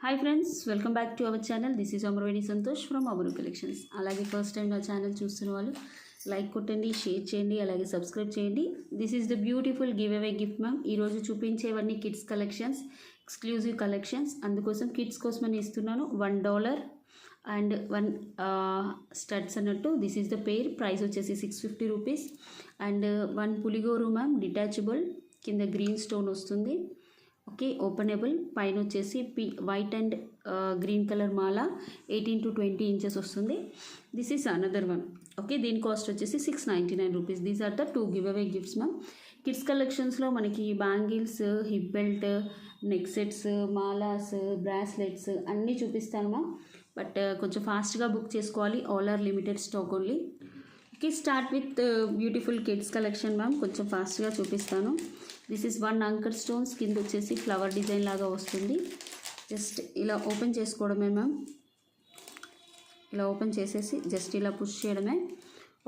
Hi friends, welcome back to our channel. This is Amaraveni Santosh from Amaru collections. అలాగే first time నా channel చూస్తున్న వాళ్ళు like కొట్టండి, షేర్ చేయండి, అలాగే సబ్స్క్రైబ్ చేయండి. This is the beautiful giveaway gift ma'am. ఈరోజు చూపించేవన్నీ కిడ్స్ కలెక్షన్స్, ఎక్స్క్లూజివ్ కలెక్షన్స్. అందుకోసం కిడ్స్ కోసమని ఇస్తున్నాను. $1 అండ్ 1 స్టడ్స్ అన్నట్టు. This is the pair. Price వచ్చేసి ₹650. అండ్ 1 పులిగోరు మ్యామ్, డిటాచబుల్, కింద గ్రీన్ స్టోన్ వస్తుంది. Okay, openable. పైన వచ్చేసి వైట్ అండ్ గ్రీన్ కలర్ మాల 18 to 20 ఇంచెస్ వస్తుంది. This is another one. Okay, దీని కాస్ట్ వచ్చేసి ₹699. These are the 2 giveaway gifts ma'am. Kids కలెక్షన్స్లో మనకి bangles, hip belt, neck sets, మాలాస్, బ్రాస్లెట్స్ అన్నీ చూపిస్తాను మ్యామ్. బట్ కొంచెం ఫాస్ట్గా బుక్ చేసుకోవాలి. All are limited stock only. Okay, start with beautiful kids collection ma'am. కొంచెం ఫాస్ట్గా చూపిస్తాను. దిస్ ఈస్ 1 అంకర్ స్టోన్స్. కింద వచ్చేసి ఫ్లవర్ డిజైన్ లాగా వస్తుంది. జస్ట్ ఇలా ఓపెన్ చేసుకోవడమే మ్యామ్. ఇలా ఓపెన్ చేసేసి జస్ట్ ఇలా పుష్ చేయడమే.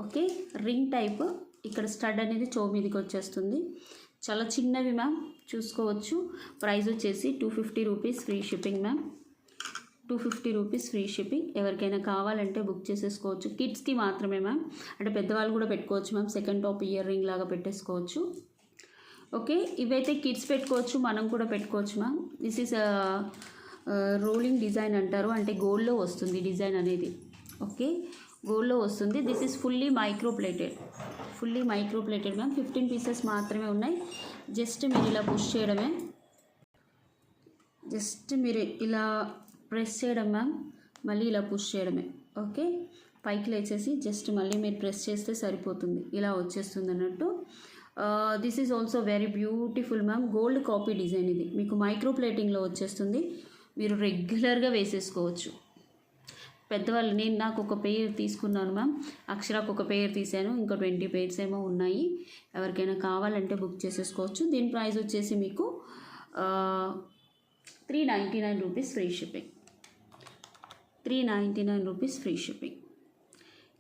Okay, ring type. ఇక్కడ స్టడ్ అనేది చో మీదకి వచ్చేస్తుంది. చాలా చిన్నవి మ్యామ్, చూసుకోవచ్చు. ప్రైస్ వచ్చేసి ₹250 free shipping ma'am. ₹250 free shipping. ఎవరికైనా కావాలంటే బుక్ చేసేసుకోవచ్చు. కిడ్స్కి మాత్రమే మ్యామ్. అంటే పెద్దవాళ్ళు కూడా పెట్టుకోవచ్చు ma'am. Second top earring లాగా పెట్టేసుకోవచ్చు. ఓకే, ఇవైతే కిడ్స్ పెట్టుకోవచ్చు, మనం కూడా పెట్టుకోవచ్చు ma'am. This is rolling design అంటారు. అంటే గోల్డ్లో వస్తుంది డిజైన్ అనేది. ఓకే, గోల్డ్లో వస్తుంది. This is fully microplated ma'am. 15 pieces మాత్రమే ఉన్నాయి. జస్ట్ మీరు ఇలా పుష్ చేయడమే. జస్ట్ మీరు ఇలా ప్రెస్ చేయడం మ్యామ్. మళ్ళీ ఇలా పుష్ చేయడమే. ఓకే, పైకి లేచేసి జస్ట్ మళ్ళీ మీరు ప్రెస్ చేస్తే సరిపోతుంది. ఇలా వచ్చేస్తుంది అన్నట్టు. This is also very beautiful ma'am. Gold copy design ఇది. మీకు మైక్రో ప్లేటింగ్లో వచ్చేస్తుంది. మీరు రెగ్యులర్గా వేసేసుకోవచ్చు. పెద్దవాళ్ళు, నాకు ఒక పెయిర్ తీసుకున్నాను మ్యామ్. అక్షరాకు ఒక పెయిర్ తీసాను. ఇంకా 20 పెయిర్స్ ఏమో ఉన్నాయి. ఎవరికైనా కావాలంటే బుక్ చేసేసుకోవచ్చు. దీని ప్రైస్ వచ్చేసి మీకు ₹399 ఫ్రీ షిప్పింగ్. ₹399 free shipping.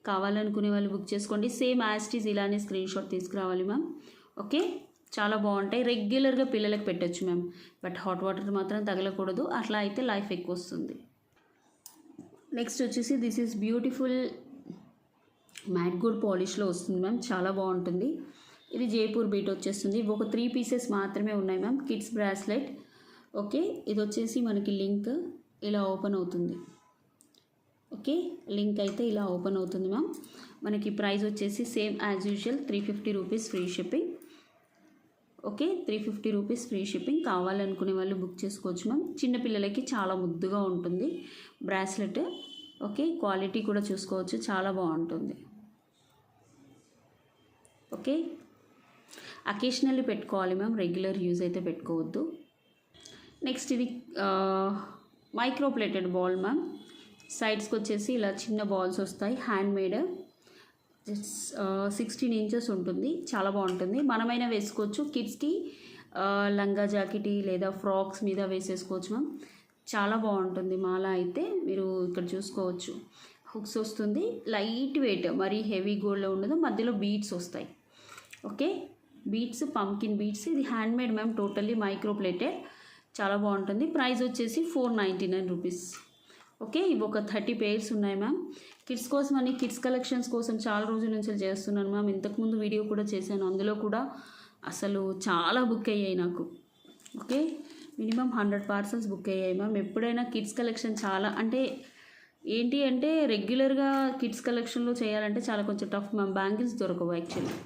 కావాలనుకునే వాళ్ళు బుక్ చేసుకోండి. సేమ్ యాస్టీస్ ఇలానే స్క్రీన్ షాట్ తీసుకురావాలి మ్యామ్. ఓకే, చాలా బాగుంటాయి. రెగ్యులర్గా పిల్లలకు పెట్టచ్చు మ్యామ్. బట్ హాట్ వాటర్ మాత్రం తగలకూడదు. అట్లా అయితే లైఫ్ ఎక్కువ వస్తుంది. నెక్స్ట్ వచ్చేసి this is beautiful matte gold పాలిష్లో వస్తుంది మ్యామ్. చాలా బాగుంటుంది. ఇది జైపూర్ బీట్ వచ్చేస్తుంది. ఒక 3 పీసెస్ మాత్రమే ఉన్నాయి మ్యామ్. Kids bracelet. ఓకే, ఇది వచ్చేసి మనకి లింక్ ఇలా ఓపెన్ అవుతుంది. ఓకే, లింక్ అయితే ఇలా ఓపెన్ అవుతుంది మ్యామ్. మనకి ప్రైస్ వచ్చేసి same as usual ₹350 free shipping. Okay, ₹350 free shipping. కావాలనుకునే వాళ్ళు బుక్ చేసుకోవచ్చు మ్యామ్. చిన్నపిల్లలకి చాలా ముద్దుగా ఉంటుంది బ్రాస్లెట్. ఓకే, క్వాలిటీ కూడా చూసుకోవచ్చు, చాలా బాగుంటుంది. ఓకే, అకేషనల్లీ పెట్టుకోవాలి మ్యామ్. రెగ్యులర్ యూజ్ అయితే పెట్టుకోవద్దు. నెక్స్ట్ ఇది మైక్రోప్లేటెడ్ బాల్ మ్యామ్. సైడ్స్కి వచ్చేసి ఇలా చిన్న బాల్స్ వస్తాయి. Hand made. 16 ఇంచెస్ ఉంటుంది. చాలా బాగుంటుంది. మనమైనా వేసుకోవచ్చు. కిడ్స్కి లంగా జాకెట్ లేదా ఫ్రాక్స్ మీద వేసేసుకోవచ్చు మ్యామ్. చాలా బాగుంటుంది మాల అయితే. మీరు ఇక్కడ చూసుకోవచ్చు. హుక్స్ వస్తుంది. లైట్ వెయిట్, మరీ హెవీ గోల్డ్లో ఉండదు. మధ్యలో బీడ్స్ వస్తాయి. Okay, beads, pumpkin beads. ఇది handmade ma'am. Totally microplated. చాలా బాగుంటుంది. ప్రైస్ వచ్చేసి ₹499. ఓకే, ఇవి ఒక 30 పెయిర్స్ ఉన్నాయి మ్యామ్. కిడ్స్ కోసం అని, కిడ్స్ కలెక్షన్స్ కోసం చాలా రోజుల నుంచి చేస్తున్నాను మ్యామ్. ఇంతకుముందు వీడియో కూడా చేశాను. అందులో కూడా అసలు చాలా బుక్ అయ్యాయి నాకు. ఓకే, మినిమం 100 పార్సల్స్ బుక్ అయ్యాయి మ్యామ్. ఎప్పుడైనా కిడ్స్ కలెక్షన్ చాలా ఏంటి అంటే రెగ్యులర్గా కిడ్స్ కలెక్షన్లో చేయాలంటే చాలా కొంచెం టఫ్ మ్యామ్. బ్యాంగిల్స్ దొరకవు యాక్చువల్లీ.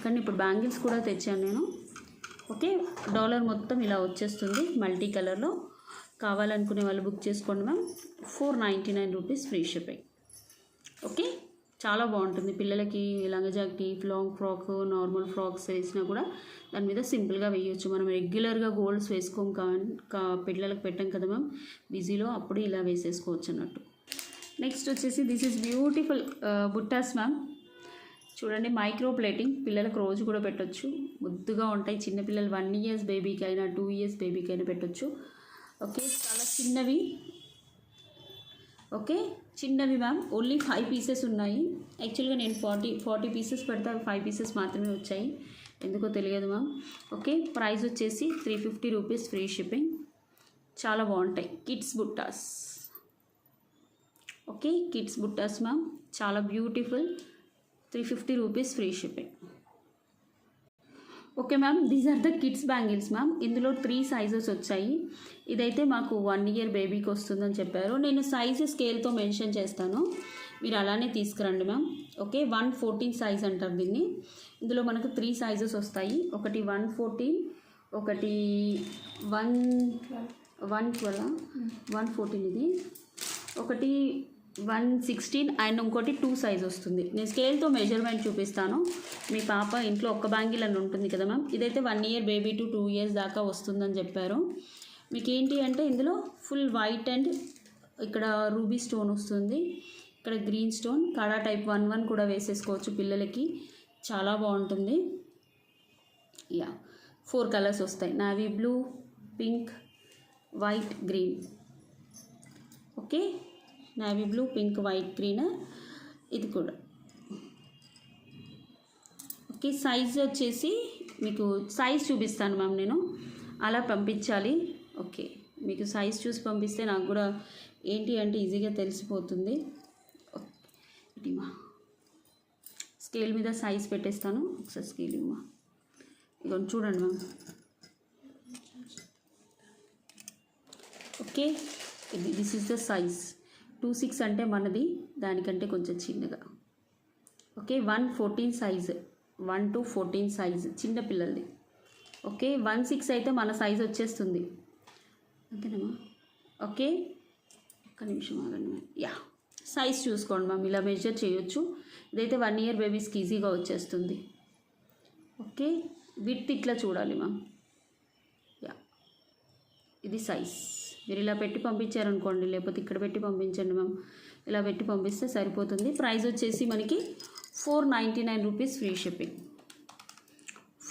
కానీ ఇప్పుడు బ్యాంగిల్స్ కూడా తెచ్చాను నేను. ఓకే, డాలర్ మొత్తం ఇలా వచ్చేస్తుంది మల్టీ కలర్లో. కావాలనుకునే వాళ్ళు బుక్ చేసుకోండి మ్యామ్. ₹499 free shipping. ఓకే, చాలా బాగుంటుంది. పిల్లలకి లంగా jacket, long frock, normal frocks వేసినా కూడా దాని మీద సింపుల్గా వేయచ్చు. మనం రెగ్యులర్గా గోల్డ్స్ వేసుకోం పిల్లలకు పెట్టాం కదా మ్యామ్ బిజీలో, అప్పుడు ఇలా వేసేసుకోవచ్చు అన్నట్టు. నెక్స్ట్ వచ్చేసి దిస్ ఈజ్ బ్యూటిఫుల్ బుట్టాస్ మ్యామ్. చూడండి, మైక్రో ప్లేటింగ్. పిల్లలకు రోజు కూడా పెట్టచ్చు. ముద్దుగా ఉంటాయి. చిన్నపిల్లలు 1 years బేబీకి అయినా 2 years బేబీకి అయినా పెట్టచ్చు. ఓకే, చాలా చిన్నవి. ఓకే, చిన్నవి మ్యామ్. ఓన్లీ 5 పీసెస్ ఉన్నాయి. యాక్చువల్గా నేను 40 పీసెస్ పెడితే 5 పీసెస్ మాత్రమే వచ్చాయి. ఎందుకో తెలియదు మ్యామ్. ఓకే, ప్రైస్ వచ్చేసి ₹350 ఫ్రీ షిప్పింగ్. చాలా బాగుంటాయి. కిడ్స్ బుట్టాస్. ఓకే, కిడ్స్ బుట్టాస్ మ్యామ్, చాలా beautiful. 350 rupees free shipping. Okay ma'am, these are the kids bangles ma'am. ఇందులో 3 సైజెస్ వచ్చాయి. ఇదైతే మాకు 1 ఇయర్ బేబీకి వస్తుందని చెప్పారు. నేను సైజు స్కేల్తో మెన్షన్ చేస్తాను, మీరు అలానే తీసుకురండి మ్యామ్. ఓకే, 114 సైజ్ అంటారు దీన్ని. ఇందులో మనకు 3 సైజెస్ వస్తాయి. ఒకటి 114, ఒకటి 112, 114 ఇది, ఒకటి 116 అండ్ ఇంకోటి 2 సైజ్ వస్తుంది. నేను స్కేల్తో మెజర్మెంట్ చూపిస్తాను. మీ పాప ఇంట్లో ఒక్క బ్యాంగిల్ అని ఉంటుంది కదా మ్యామ్, ఇదైతే 1 ఇయర్ బేబీ టు 2 ఇయర్స్ దాకా వస్తుందని చెప్పారు. మీకు ఏంటి అంటే ఇందులో ఫుల్ వైట్ అండ్ ఇక్కడ రూబీ స్టోన్ వస్తుంది, ఇక్కడ గ్రీన్ స్టోన్, కడా టైప్ 1 కూడా వేసేసుకోవచ్చు పిల్లలకి, చాలా బాగుంటుంది. యా, 4 కలర్స్ వస్తాయి, navy blue, pink, white, green. Okay, navy blue, pink, white, green. ఇది కూడా ఓకే. సైజ్ వచ్చేసి మీకు సైజ్ చూపిస్తాను మ్యామ్, నేను అలా పంపించాలి. ఓకే, మీకు సైజ్ చూసి పంపిస్తే నాకు కూడా ఏంటి అంటే ఈజీగా తెలిసిపోతుంది. ఇటీమా స్కేల్ మీద సైజ్ పెట్టేస్తాను, ఒకసారి స్కేల్ ఇమ్మా. ఇక చూడండి ma'am. Okay, this is the size. 26 అంటే మనది, దానికంటే కొంచెం చిన్నగా. ఓకే, 114 సైజ్, 1 to 14 సైజ్ చిన్న పిల్లలది. ఓకే, 16 అయితే మన సైజ్ వచ్చేస్తుంది. ఓకేనమ్మా. ఓకే, ఒక్క నిమిషం ఆగండి మ్యామ్. యా, సైజ్ చూసుకోండి మ్యామ్, ఇలా మెజర్ చేయొచ్చు. ఇదైతే 1 ఇయర్ బేబీస్కి ఈజీగా వచ్చేస్తుంది. ఓకే, విడ్త్ ఇట్లా చూడాలి మ్యామ్. యా, ఇది సైజ్. మీరు ఇలా పెట్టి పంపించారనుకోండి, లేకపోతే ఇక్కడ పెట్టి పంపించండి మ్యామ్. ఇలా పెట్టి పంపిస్తే సరిపోతుంది. ప్రైస్ వచ్చేసి మనకి 499 rupees free shipping.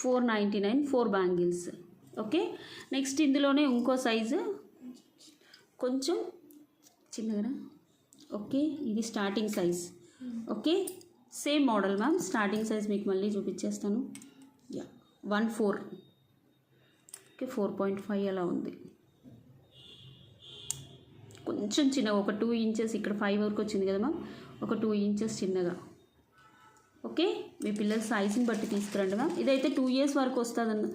499, 4 bangles. Okay, next ఇందులోనే ఇంకో సైజు కొంచెం చిన్నగా. ఓకే, ఇది starting size. Okay, same model ma'am, starting size మీకు మళ్ళీ చూపించేస్తాను. యా, 14. ఓకే, 4.5 అలా ఉంది. కొంచెం చిన్నగా, ఒక 2 ఇంచెస్, ఇక్కడ 5 వరకు వచ్చింది కదా మ్యామ్, ఒక 2 ఇంచెస్ చిన్నగా. ఓకే, మీ పిల్లల సైజుని బట్టి తీసుకురండి మ్యామ్. ఇదైతే 2 ఇయర్స్ వరకు వస్తుంది,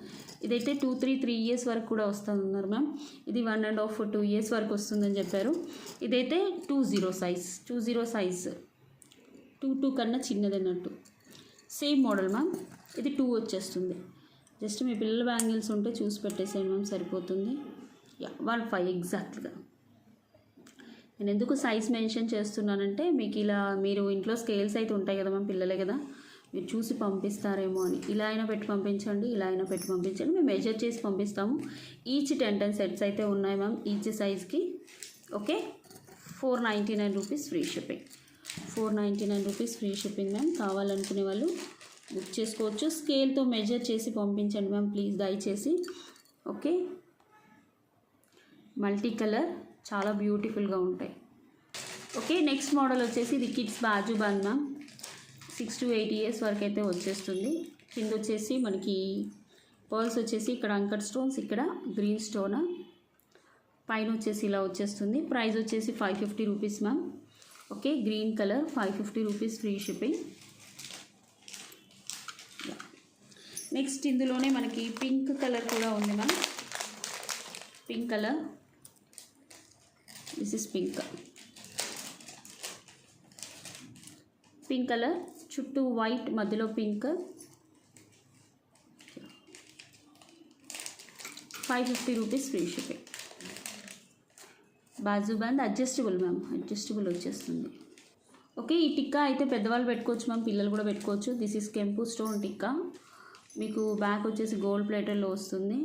ఇదైతే 3 ఇయర్స్ వరకు కూడా వస్తుంది అన్నారు మ్యామ్. ఇది 1.5 2 ఇయర్స్ వరకు వస్తుందని చెప్పారు. ఇదైతే 20 సైజ్, 20 సైజ్, 2 కన్నా చిన్నది అన్నట్టు. సేమ్ మోడల్ మ్యామ్, ఇది 2 వచ్చేస్తుంది. జస్ట్ మీ పిల్లల బ్యాంగిల్స్ ఉంటే చూసి పెట్టేసేయండి మ్యామ్, సరిపోతుంది. యా, 15 ఎగ్జాక్ట్గా. నేను ఎందుకు సైజ్ మెన్షన్ చేస్తున్నానంటే మీకు ఇలా మీరు ఇంట్లో స్కేల్స్ అయితే ఉంటాయి కదా మ్యామ్, పిల్లలే కదా, మీరు చూసి పంపిస్తారేమో అని. ఇలా అయినా పెట్టి పంపించండి, ఇలా అయినా పెట్టి పంపించండి, మేము మెజర్ చేసి పంపిస్తాము. ఈచ్ 10 సెట్స్ అయితే ఉన్నాయి మ్యామ్, ఈచ్ సైజ్కి. Okay, 499 rupees free shipping. 499 rupees free shipping ma'am. కావాలనుకునే వాళ్ళు బుక్ చేసుకోవచ్చు. స్కేల్తో మెజర్ చేసి పంపించండి మ్యామ్ ప్లీజ్, దయచేసి. ఓకే, మల్టీ కలర్, చాలా బ్యూటిఫుల్గా ఉంటాయి. ఓకే, నెక్స్ట్ మోడల్ వచ్చేసి ఇది కిడ్స్ బాజు బంద్ మ్యామ్. 6 to 8 ఇయర్స్ వరకు అయితే వచ్చేస్తుంది. కింద వచ్చేసి మనకి పర్ల్స్ వచ్చేసి ఇక్కడ అంకర్ స్టోన్స్, ఇక్కడ గ్రీన్ స్టోన్, పైన వచ్చేసి ఇలా వచ్చేస్తుంది. ప్రైస్ వచ్చేసి 550 rupees ma'am. Okay, green colour, 550 rupees free shipping. Next ఇందులోనే మనకి పింక్ కలర్ కూడా ఉంది ma'am. Pink colour, this is pink. Pink colour, చుట్టూ వైట్, మధ్యలో పింక్. 550 rupees free shipping. బాజు బంద్ అడ్జస్టబుల్ మ్యామ్, అడ్జస్టబుల్ వచ్చేస్తుంది. ఓకే, ఈ టిక్కా అయితే పెద్దవాళ్ళు పెట్టుకోవచ్చు మ్యామ్, పిల్లలు కూడా పెట్టుకోవచ్చు. దిస్ ఇస్ కెంపు స్టోన్ టిక్కా. మీకు బ్యాక్ వచ్చేసి గోల్డ్ ప్లేటర్లో వస్తుంది,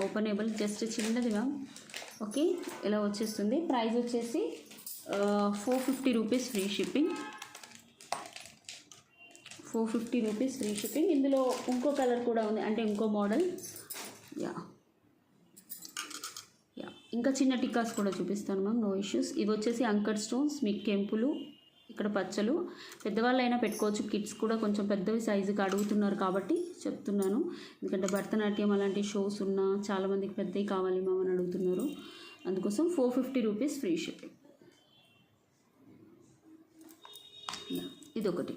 ఓపెనబుల్, జస్ట్ చిన్నది మ్యామ్. ఓకే, ఇలా వచ్చేస్తుంది. ప్రైస్ వచ్చేసి 450 rupees free shipping. 450 rupees free shipping. ఇందులో ఇంకో కలర్ కూడా ఉంది, అంటే ఇంకో మోడల్. యా, ఇంకా చిన్న టిక్కాస్ కూడా చూపిస్తాను మ్యామ్, నో ఇష్యూస్. ఇవి వచ్చేసి అంకర్ స్టోన్స్, మీకు కెంపులు, ఇక్కడ పచ్చలు. పెద్దవాళ్ళైనా పెట్టుకోవచ్చు, కిడ్స్ కూడా కొంచెం పెద్దవి సైజుకి అడుగుతున్నారు కాబట్టి చెప్తున్నాను. ఎందుకంటే భరతనాట్యం అలాంటి షోస్ ఉన్నా చాలామందికి పెద్దవి కావాలి మ్యామ్ అని అడుగుతున్నారు, అందుకోసం 450 రూపీస్ ఫ్రీ షిప్పింగ్. ఇదొకటి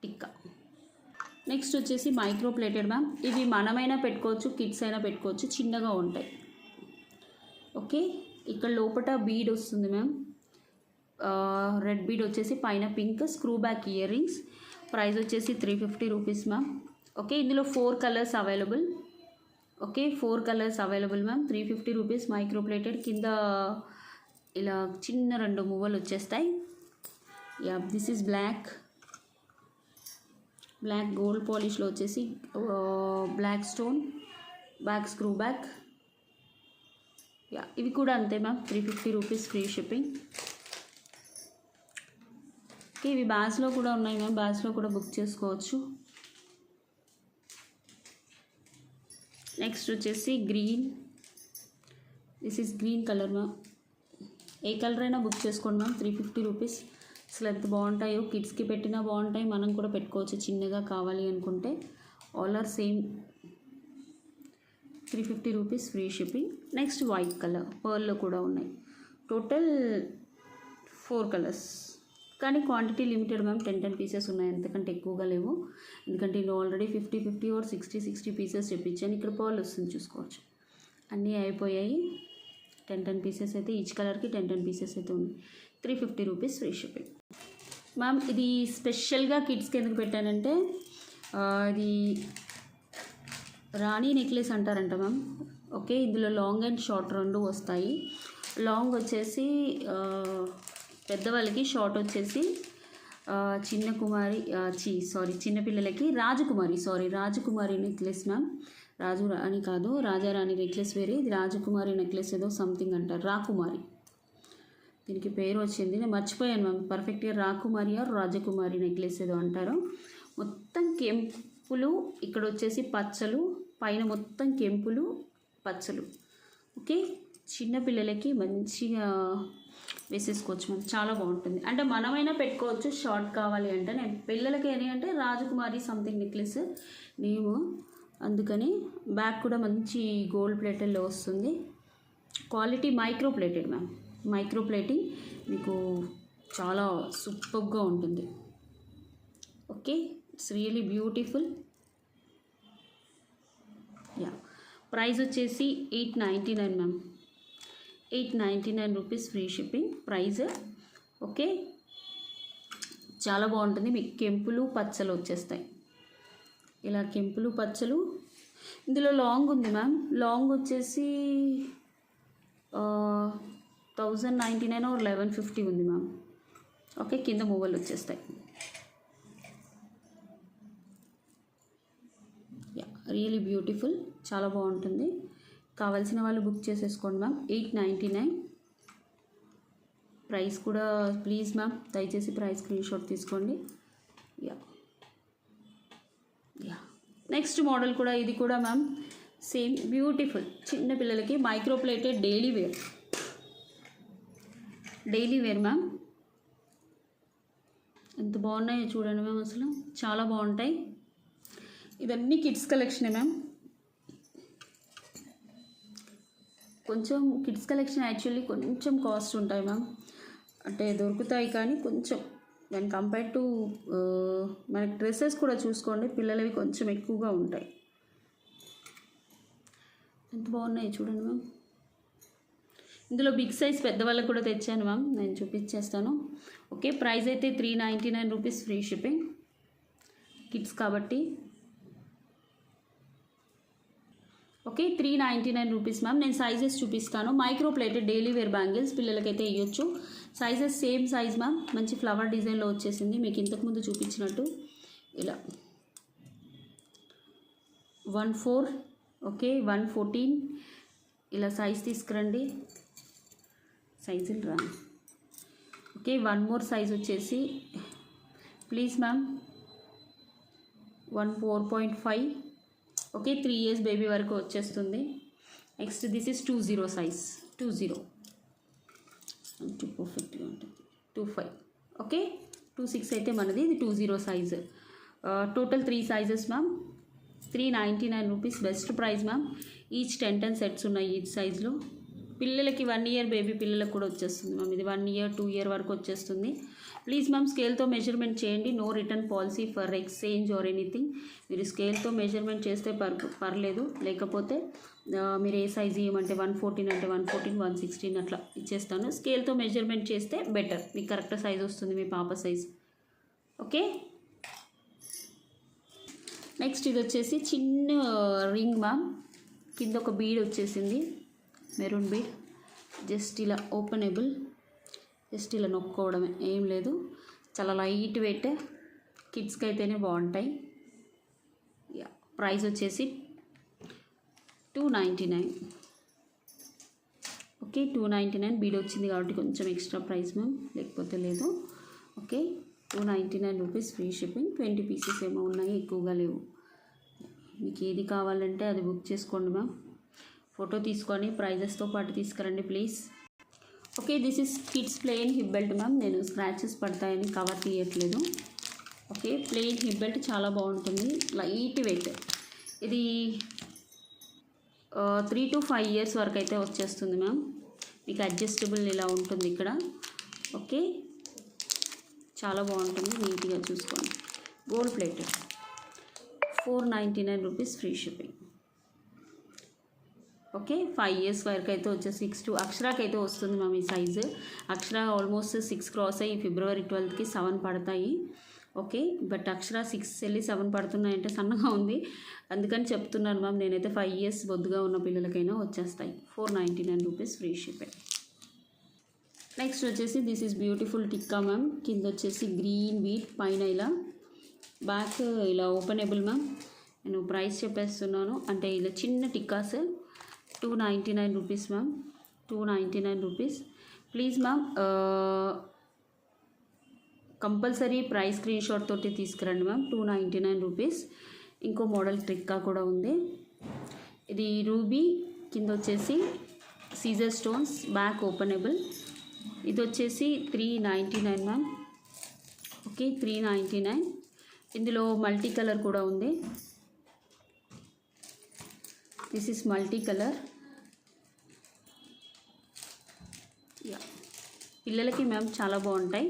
టిక్కా. నెక్స్ట్ వచ్చేసి మైక్రో ప్లేటెడ్ మ్యామ్. ఇవి మనమైనా పెట్టుకోవచ్చు, కిడ్స్ అయినా పెట్టుకోవచ్చు, చిన్నగా ఉంటాయి. ఓకే, ఇక్కడ లోపల బీడ్ వస్తుంది మ్యామ్. రెడ్ బీడ్ వచ్చేసి పైన pink, screw back earrings. Price వచ్చేసి 350 రూపీస్ మ్యామ్. ఓకే, ఇందులో 4 colours available. Okay, 4 colours available ma'am. 350 rupees micro plated. కింద ఇలా చిన్న 2 మువ్వలు వచ్చేస్తాయి. Yeah, this is black gold పాలిష్లో వచ్చేసి black stone, back screw back. Yeah, ఇవి కూడా అంతే ma'am. 350 rupees free shipping. Okay, ఇవి బ్యాగ్స్లో కూడా ఉన్నాయి మ్యామ్. బ్యాగ్స్లో కూడా బుక్ చేసుకోవచ్చు. నెక్స్ట్ వచ్చేసి green. This is green colour ma'am. A colour అయినా బుక్ చేసుకోండి మ్యామ్. 350 రూపీస్. అసలు ఎంత బాగుంటాయో, కిడ్స్కి పెట్టినా బాగుంటాయి, మనం కూడా పెట్టుకోవచ్చు చిన్నగా కావాలి అనుకుంటే. All are same. 350 rupees free shipping. Next white colour, పర్ల్లో కూడా ఉన్నాయి. టోటల్ 4 కలర్స్, కానీ క్వాంటిటీ లిమిటెడ్ మ్యామ్. 10 పీసెస్ ఉన్నాయి, అంతకంటే ఎక్కువగా లేవు. ఎందుకంటే నేను ఆల్రెడీ 50 ఆర్ 60 పీసెస్ చెప్పించాను. ఇక్కడ పర్ల్ వస్తుంది, చూసుకోవచ్చు. అన్నీ అయిపోయాయి. 10 పీసెస్ అయితే, ఈచ్ కలర్కి 10 పీసెస్ అయితే ఉన్నాయి. 350 రూపీస్ ఫ్రీ షిప్పింగ్ మ్యామ్. ఇది స్పెషల్గా కిడ్స్కి ఎందుకు పెట్టానంటే, ఇది రాణి నెక్లెస్ అంటారంట మ్యామ్. ఓకే, ఇందులో లాంగ్ అండ్ షార్ట్ 2 వస్తాయి. లాంగ్ వచ్చేసి పెద్దవాళ్ళకి, షార్ట్ వచ్చేసి చిన్నపిల్లలకి రాజకుమారి నెక్లెస్ మ్యామ్. రాజు రాణి కాదు, రాజారాణి నెక్లెస్ వేరే. ఇది రాజకుమారి నెక్లెస్ ఏదో సంథింగ్ అంటారు, రాకుమారి. దీనికి పేరు వచ్చింది, నేను మర్చిపోయాను మ్యామ్ పర్ఫెక్ట్గా. రాకుమారి ఆర్ రాజకుమారి నెక్లెస్ ఏదో అంటారు. మొత్తం కెంపులు, ఇక్కడ వచ్చేసి పచ్చలు, పైన మొత్తం కెంపులు పచ్చలు. ఓకే, చిన్నపిల్లలకి మంచిగా వేసేసుకోవచ్చు మ్యామ్. చాలా బాగుంటుంది. అంటే మనమైనా పెట్టుకోవచ్చు, షార్ట్ కావాలి అంటే. నేను పిల్లలకి ఏంటంటే రాజకుమారి సంథింగ్ నెక్లెస్ నేము, అందుకని. బ్యాక్ కూడా మంచి గోల్డ్ ప్లేటెడ్లో వస్తుంది. Quality micro plated ma'am. Micro plating మీకు చాలా సూపర్గా ఉంటుంది. Okay, it's really beautiful. Yeah, price వచ్చేసి 899 ma'am. 899 rupees free shipping price. Okay, చాలా బాగుంటుంది. మీకు కెంపులు పచ్చలు వచ్చేస్తాయి. ఇలా కెంపులు పచ్చలు. ఇందులో లాంగ్ ఉంది మ్యామ్. లాంగ్ వచ్చేసి 1099 or 1150 ఉంది మ్యామ్. ఓకే, కింద మువ్వలు వచ్చేస్తాయి. యా, రియలీ బ్యూటిఫుల్, చాలా బాగుంటుంది. కావాల్సిన వాళ్ళు బుక్ చేసేసుకోండి మ్యామ్. 899 ప్రైస్ కూడా. ప్లీజ్ మ్యామ్, దయచేసి ప్రైస్ స్క్రీన్ షాట్ తీసుకోండి. యా, నెక్స్ట్ మోడల్ కూడా, ఇది కూడా మ్యామ్ సేమ్ బ్యూటిఫుల్. చిన్న పిల్లలకి micro plated daily wear ma'am. ఎంత బాగున్నాయో చూడండి మ్యామ్, అసలు చాలా బాగుంటాయి. ఇవన్నీ కిడ్స్ కలెక్షనే మ్యామ్. కొంచెం కిడ్స్ కలెక్షన్ యాక్చువల్లీ కొంచెం కాస్ట్ ఉంటాయి మ్యామ్. అంటే దొరుకుతాయి కానీ కొంచెం, దాని కంపేర్ టు మనకి డ్రెస్సెస్ కూడా చూసుకోండి, పిల్లలవి కొంచెం ఎక్కువగా ఉంటాయి. ఎంత బాగున్నాయి చూడండి మ్యామ్. ఇందులో బిగ్ సైజ్ పెద్దవాళ్ళకు కూడా తెచ్చాను మ్యామ్, నేను చూపించేస్తాను. ఓకే, ప్రైస్ అయితే 399 రూపీస్ ఫ్రీ షిప్పింగ్, కిడ్స్ కాబట్టి. Okay, 399 rupees ma'am. నేను సైజెస్ చూపిస్తాను. Micro plated daily wear bangles పిల్లలకైతే ఇవ్వచ్చు. Sizes same size ma'am. మంచి ఫ్లవర్ డిజైన్లో వచ్చేసింది మీకు ఇంతకుముందు చూపించినట్టు. ఇలా 1/4, ఓకే 1/14 ఇలా సైజ్ తీసుకురండి. సైజులు రా. ఓకే, 1 మోర్ సైజ్ వచ్చేసి please ma'am 4.5. Okay, 3 years baby వరకు వచ్చేస్తుంది. Next this is 20 size. 20 పర్ఫెక్ట్గా ఉంటుంది. 25. ఓకే, 26 అయితే మనది. ఇది 20 size. Total 3 sizes ma'am. 399 rupees best price ma'am. Each 10 sets ఉన్నాయి ఈచ్ సైజులో. పిల్లలకి 1 ఇయర్ బేబీ పిల్లలకు కూడా వచ్చేస్తుంది మ్యామ్. ఇది 1 ఇయర్ 2 ఇయర్ వరకు వచ్చేస్తుంది. ప్లీజ్ మ్యామ్ స్కేల్తో మెజర్మెంట్ చేయండి. No return policy for exchange or anything. మీరు స్కేల్తో మెజర్మెంట్ చేస్తే పర్లేదు, లేకపోతే మీరు ఏ సైజ్ ఇవ్వమంటే 114 అంటే 114, 116 అట్లా ఇచ్చేస్తాను. స్కేల్తో మెజర్మెంట్ చేస్తే బెటర్, మీకు కరెక్ట్ సైజ్ వస్తుంది మీ పాప సైజ్. ఓకే, నెక్స్ట్ ఇది వచ్చేసి చిన్న రింగ్ మ్యామ్. కింద ఒక బీడ్ వచ్చేసింది, మెరూన్ బీడ్. జస్ట్ ఇలా ఓపెనబుల్, జస్ట్ ఇలా నొక్కోవడమే, ఏం లేదు. చాలా లైట్ వెయిట్, కిడ్స్కి అయితేనే బాగుంటాయి. ప్రైస్ వచ్చేసి 299. ఓకే, 299 బీడ్ వచ్చింది కాబట్టి కొంచెం ఎక్స్ట్రా ప్రైస్ మ్యామ్, లేకపోతే లేదు. Okay, 299 rupees free shipping. 20 pieces ఏమో ఉన్నాయి, ఎక్కువగా లేవు. మీకు ఏది కావాలంటే అది బుక్ చేసుకోండి మ్యామ్. ఫోటో తీసుకొని ప్రైజెస్తో పాటు తీసుకురండి please. Okay, this is kids plain hip belt ma'am. నేను స్క్రాచెస్ పడతాయని కవర్ తీయట్లేదు. ఓకే, ప్లెయిన్ హిప్ బెల్ట్ చాలా బాగుంటుంది, లైట్ వెయిట్. ఇది 3 to 5 ఇయర్స్ వరకు అయితే వచ్చేస్తుంది మ్యామ్. మీకు అడ్జస్టబుల్ ఇలా ఉంటుంది ఇక్కడ. ఓకే, చాలా బాగుంటుంది, నీట్గా చూసుకోండి. Gold plated, 499 rupees free shipping. Okay, 5 years వరకు అయితే వచ్చేసి 6 to అక్షరాకి అయితే వస్తుంది మ్యామ్ ఈ సైజు. అక్షర ఆల్మోస్ట్ 6 క్రాస్ అయ్యి February 12కి 7 పడతాయి. ఓకే, బట్ అక్షర 6 వెళ్ళి 7 పడుతున్నాయంటే సన్నగా ఉంది, అందుకని చెప్తున్నాను మ్యామ్. నేనైతే 5 ఇయర్స్ బొద్దుగా ఉన్న పిల్లలకైనా వచ్చేస్తాయి. 499 రూపీస్ ఫ్రీ షిప్పింగ్. నెక్స్ట్ వచ్చేసి this is beautiful tikka ma'am. కింద వచ్చేసి గ్రీన్ బీట్, పైన ఇలా బ్యాక్ ఇలా ఓపెనబుల్ మ్యామ్. నేను ప్రైస్ చెప్పేస్తున్నాను, అంటే ఇలా చిన్న tikkas 299 rupees ma'am. 299 rupees. Please ma'am compulsory price screen shot తోటి తీసుకురండి మ్యామ్. 299 రూపీస్. ఇంకో మోడల్ టిక్కా కూడా ఉంది. ఇది రూబీ, కింద వచ్చేసి సీజర్ స్టోన్స్, బ్యాక్ ఓపెనబుల్. ఇది వచ్చేసి 399 మ్యామ్. ఓకే, 399. ఇందులో మల్టీ కలర్ కూడా ఉంది. This is multi colour. పిల్లలకి మ్యామ్ చాలా బాగుంటాయి,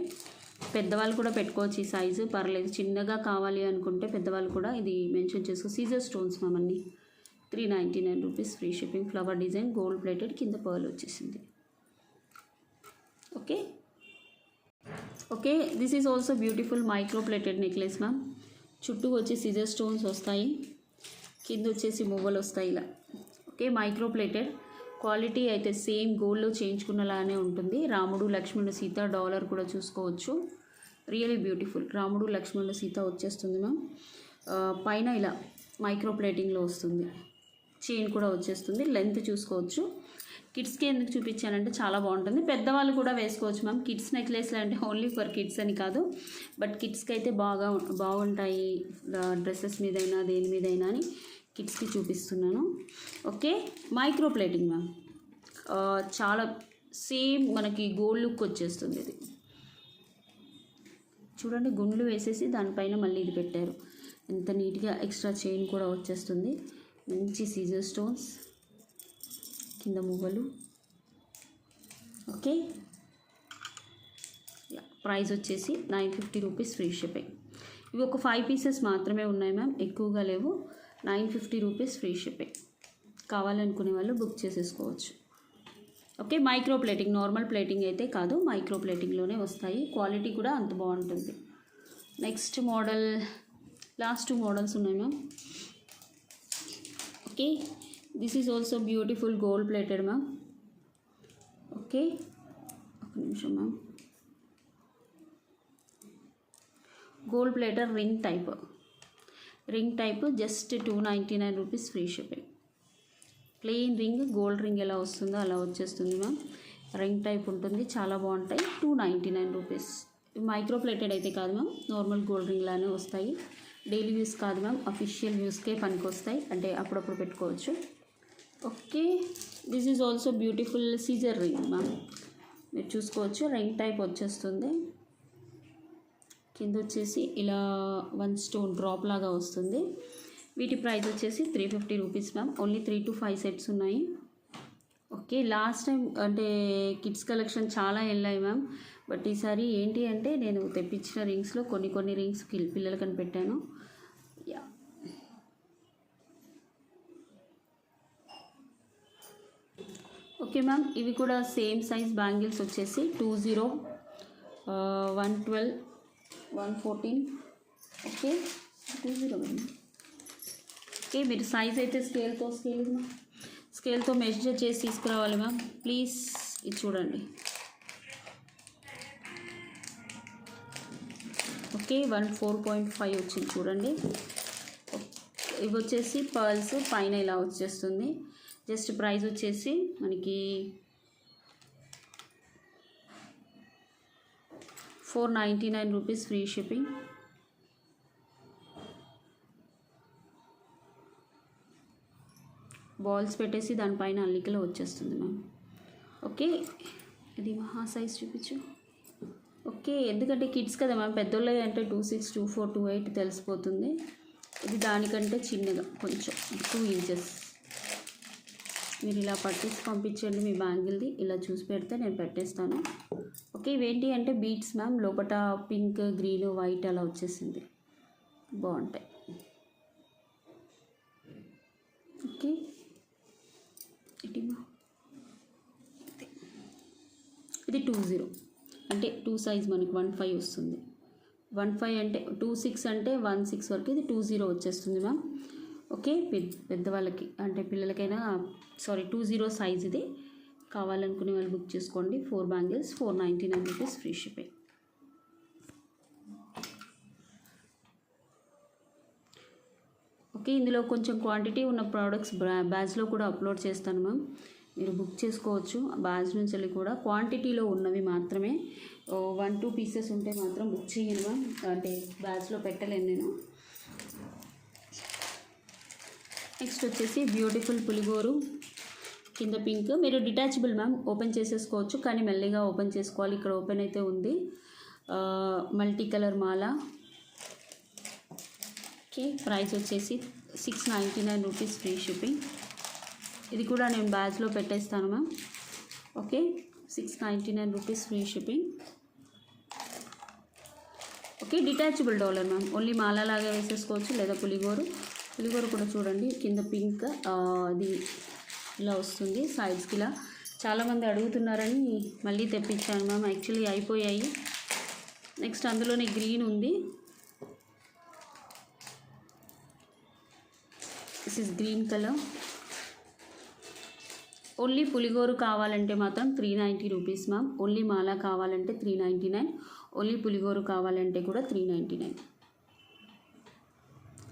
పెద్దవాళ్ళు కూడా పెట్టుకోవచ్చు ఈ సైజు, పర్లేదు. చిన్నగా కావాలి అనుకుంటే పెద్దవాళ్ళు కూడా ఇది మెన్షన్ చేసుకో. సీజర్ స్టోన్స్ మ్యామ్ అన్నీ. 399 rupees free shipping. Flower design, gold plated, కింద పర్ల్ వచ్చేసింది. Okay, okay, this is also beautiful micro plated necklace ma'am. చుట్టూ వచ్చి సీజర్ స్టోన్స్ వస్తాయి, కింద వచ్చేసి మువ్వలు వస్తాయి ఇలా. Okay, micro plated. క్వాలిటీ అయితే సేమ్ గోల్డ్లో చేయించుకున్నలానే ఉంటుంది. రాముడు, లక్ష్మణుడు, సీత డాలర్ కూడా చూసుకోవచ్చు. Really beautiful. రాముడు, లక్ష్మణుడు, సీత వచ్చేస్తుంది మ్యామ్. పైన ఇలా మైక్రో ప్లేటింగ్లో వస్తుంది, చైన్ కూడా వచ్చేస్తుంది. లెంత్ చూసుకోవచ్చు. కిడ్స్కి ఎందుకు చూపించానంటే చాలా బాగుంటుంది, పెద్దవాళ్ళు కూడా వేసుకోవచ్చు మ్యామ్. కిడ్స్ నెక్లెస్లు అంటే ఓన్లీ ఫర్ కిడ్స్ అని కాదు, బట్ కిడ్స్కి అయితే బాగుంటాయి డ్రెస్సెస్ మీదైనా దేని మీదైనా అని కిడ్స్కి చూపిస్తున్నాను. Okay, micro plating ma'am. చాలా సేమ్ మనకి గోల్డ్ లుక్ వచ్చేస్తుంది. ఇది చూడండి, గుండ్లు వేసేసి దానిపైన మళ్ళీ ఇది పెట్టారు, ఎంత నీట్గా. ఎక్స్ట్రా చైన్ కూడా వచ్చేస్తుంది. మంచి సీజర్ స్టోన్స్, కింద మువ్వలు. ఓకే, ప్రైస్ వచ్చేసి 950 రూపీస్ ఫ్రీ షిప్పింగ్. ఇవి ఒక 5 పీసెస్ మాత్రమే ఉన్నాయి మ్యామ్, ఎక్కువగా లేవు. 950 రూపీస్ ఫ్రీ షిప్పింగ్. కావాలనుకునే వాళ్ళు బుక్ చేసేసుకోవచ్చు. Okay, micro plating, normal plating అయితే కాదు, మైక్రో ప్లేటింగ్లోనే వస్తాయి. క్వాలిటీ కూడా అంత బాగుంటుంది. నెక్స్ట్ మోడల్, లాస్ట్ 2 మోడల్స్ ఉన్నాయి ma'am. Okay, this is also beautiful gold plated ma'am. Okay, ఒక నిమిషం ma'am. Gold plated ring type just 299 rupees free shipping. Plain ring, gold ring ఎలా వస్తుందో అలా వచ్చేస్తుంది మ్యామ్. రింగ్ టైప్ ఉంటుంది, చాలా బాగుంటాయి. 299 రూపీస్. మైక్రో ప్లేటెడ్ అయితే కాదు మ్యామ్, నార్మల్ గోల్డ్ రింగ్ లానే వస్తాయి. డైలీ యూస్ కాదు మ్యామ్, అఫీషియల్ యూస్కే పనికి వస్తాయి, అంటే అప్పుడప్పుడు పెట్టుకోవచ్చు. Okay, this is also beautiful caesar ring ma'am. మీరు చూసుకోవచ్చు, రింగ్ టైప్ వచ్చేస్తుంది. కింద వచ్చేసి ఇలా 1 స్టోన్ డ్రాప్ లాగా వస్తుంది. వీటి ప్రైస్ వచ్చేసి 350 rupees ma'am. Only 3 to 5 sets ఉన్నాయి. ఓకే, లాస్ట్ టైం అంటే కిడ్స్ కలెక్షన్ చాలా వెళ్ళాయి మ్యామ్. బట్ ఈసారి ఏంటి అంటే నేను తెప్పించిన రింగ్స్లో కొన్ని రింగ్స్ పిల్లలకని పెట్టాను. Yeah, okay ma'am. ఇవి కూడా సేమ్ సైజ్ బ్యాంగిల్స్ వచ్చేసి 20, 112, 114. ఓకే 20. ఓకే, మీరు సైజ్ అయితే స్కేల్తో మెజర్ చేసి తీసుకురావాలి మ్యామ్ ప్లీజ్. ఇది చూడండి. ఓకే 14.5 వచ్చింది చూడండి. ఇవి వచ్చేసి పర్ల్స్ పైన ఇలా వచ్చేస్తుంది. జస్ట్ ప్రైస్ వచ్చేసి మనకి 499 రూపీస్ ఫ్రీ షిప్పింగ్. బాల్స్ పెట్టేసి దానిపైన అల్లికలో వచ్చేస్తుంది మ్యామ్. ఓకే, ఇది మహా సైజ్ చూపించు. ఓకే, ఎందుకంటే కిడ్స్ కదా మ్యామ్, పెద్దోళ్ళు అంటే 26, 24, 28 తెలిసిపోతుంది. ఇది దానికంటే చిన్నగా కొంచెం 2 ఇంచెస్. మీరు ఇలా పట్టేసి పంపించండి మీ బ్యాంగిల్ది. ఇలా చూసి పెడితే నేను పెట్టేస్తాను. ఓకే, ఇవేంటి అంటే బీట్స్ మ్యామ్. లోపల పింక్, గ్రీన్, వైట్ అలా వచ్చేసింది, బాగుంటాయి. ఓకే, ఇది 20 అంటే 2 సైజ్ మనకి 15 వస్తుంది. 15 అంటే 26 అంటే 16 వరకు ఇది 20 వచ్చేస్తుంది మ్యామ్. ఓకే, పెద్దవాళ్ళకి అంటే పిల్లలకైనా 20 సైజ్ ఇది. కావాలనుకునే వాళ్ళు బుక్ చేసుకోండి. 4 bangles 499 rupees free shipping. Okay, ఇందులో కొంచెం క్వాంటిటీ ఉన్న ప్రోడక్ట్స్ బ్యాచ్లో కూడా అప్లోడ్ చేస్తాను మ్యామ్. మీరు బుక్ చేసుకోవచ్చు. బ్యాచ్ నుంచి కూడా క్వాంటిటీలో ఉన్నవి మాత్రమే. 1-2 పీసెస్ ఉంటే మాత్రం బుక్ చేయను మ్యామ్, అంటే బ్యాచ్లో పెట్టలేను నేను. నెక్స్ట్ వచ్చేసి బ్యూటిఫుల్ పులిగోరు, కింద పింక్. మీరు డిటాచబుల్ మ్యామ్, ఓపెన్ చేసేసుకోవచ్చు కానీ మెల్లిగా ఓపెన్ చేసుకోవాలి. ఇక్కడ ఓపెన్ అయితే ఉంది. మల్టీ కలర్ మాల. ఓకే, ప్రైస్ వచ్చేసి 699 రూపీస్ ఫ్రీ షిప్పింగ్. ఇది కూడా నేను బ్యాచ్లో పెట్టేస్తాను ma'am. Okay, 699 rupees free shipping. Okay, detachable dollar ma'am. Only మాల లాగా వేసేసుకోవచ్చు లేదా పులిగోరు కూడా చూడండి. కింద పింక్, అది ఇలా వస్తుంది సైడ్స్కి ఇలా. చాలామంది అడుగుతున్నారని మళ్ళీ తెప్పించాను మ్యామ్. యాక్చువల్లీ అయిపోయాయి. నెక్స్ట్ అందులోనే గ్రీన్ ఉంది. This is green colour. Only పులిగోరు కావాలంటే మాత్రం 390 రూపీస్ మ్యామ్. ఓన్లీ మాల కావాలంటే 399. ఓన్లీ పులిగోరు కావాలంటే కూడా 399.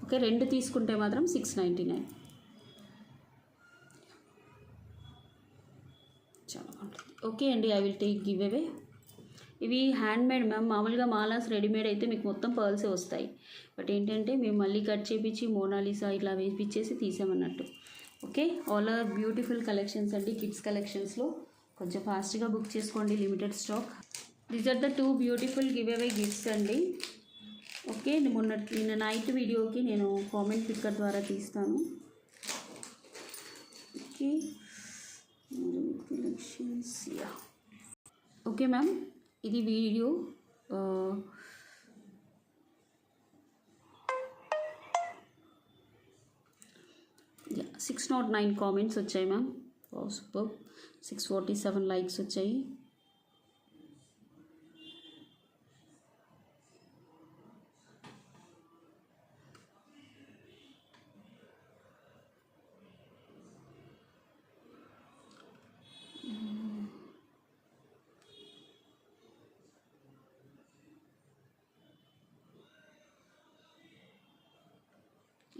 ఓకే, 2 తీసుకుంటే మాత్రం 699. చాలా బాగుంటుంది. ఓకే అండి, I will take give away. ఇవి హ్యాండ్మేడ్ మ్యామ్. మామూలుగా మాలాస్ రెడీమేడ్ అయితే మీకు మొత్తం పర్ల్సే వస్తాయి. బట్ ఏంటంటే మేము మళ్ళీ కట్ చేపించి మోనాలిసా ఇట్లా వేపించేసి తీసామన్నట్టు. Okay, all are beautiful collections అండి. కిడ్స్ కలెక్షన్స్లో కొంచెం ఫాస్ట్గా బుక్ చేసుకోండి, limited stock. These are the 2 beautiful giveaway gifts అండి. ఓకే, నిన్న నైట్ వీడియోకి నేను కామెంట్ పిక్కర్ ద్వారా తీస్తాను. Okay, collections. Yeah, okay ma'am, ఇది వీడియో 609 కామెంట్స్ వచ్చాయి మ్యామ్. సూపర్. 647 లైక్స్ వచ్చాయి.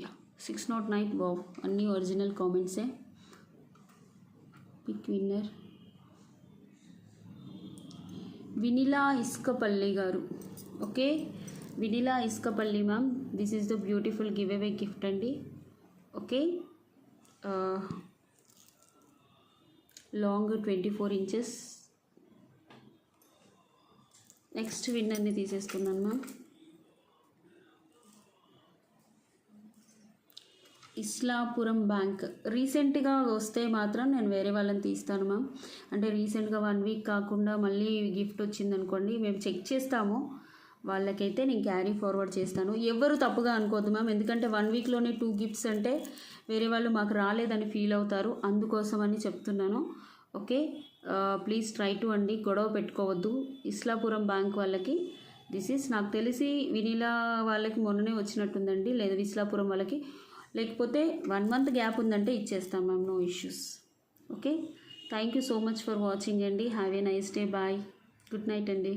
యా, 609. వావ్, అన్నీ ఒరిజినల్ కామెంట్సే. Pick winner Vinila Isukapalli garu. Okay, Vinila Isukapalli ma'am. This is the beautiful giveaway gift అండి. Okay, long 24 inches. నెక్స్ట్ విన్నర్ని తీసేసుకున్నాను మ్యామ్. ఇస్లాపురం బ్యాంక్ రీసెంట్గా వస్తే మాత్రం నేను వేరే వాళ్ళని తీస్తాను మ్యామ్. అంటే రీసెంట్గా 1 వీక్ కాకుండా మళ్ళీ గిఫ్ట్ వచ్చిందనుకోండి, మేము చెక్ చేస్తాము, వాళ్ళకైతే నేను క్యారీ ఫార్వర్డ్ చేస్తాను. ఎవరు తప్పుగా అనుకోవద్దు మ్యామ్, ఎందుకంటే 1 వీక్లోనే 2 గిఫ్ట్స్ అంటే వేరే వాళ్ళు మాకు రాలేదని ఫీల్ అవుతారు, అందుకోసమని చెప్తున్నాను. ఓకే, ప్లీజ్ ట్రై టు అండి, గొడవ పెట్టుకోవద్దు. ఇస్లాపురం బ్యాంక్ వాళ్ళకి దిస్ ఈస్, నాకు తెలిసి వినీలా వాళ్ళకి మొన్ననే వచ్చినట్టుందండి, లేదా ఇస్లాపురం వాళ్ళకి, లేకపోతే 1 మంత్ గ్యాప్ ఉందంటే ఇచ్చేస్తాం ma'am, no issues. Okay, thank you so much for watching అండి. Have a nice day, bye, good night అండి.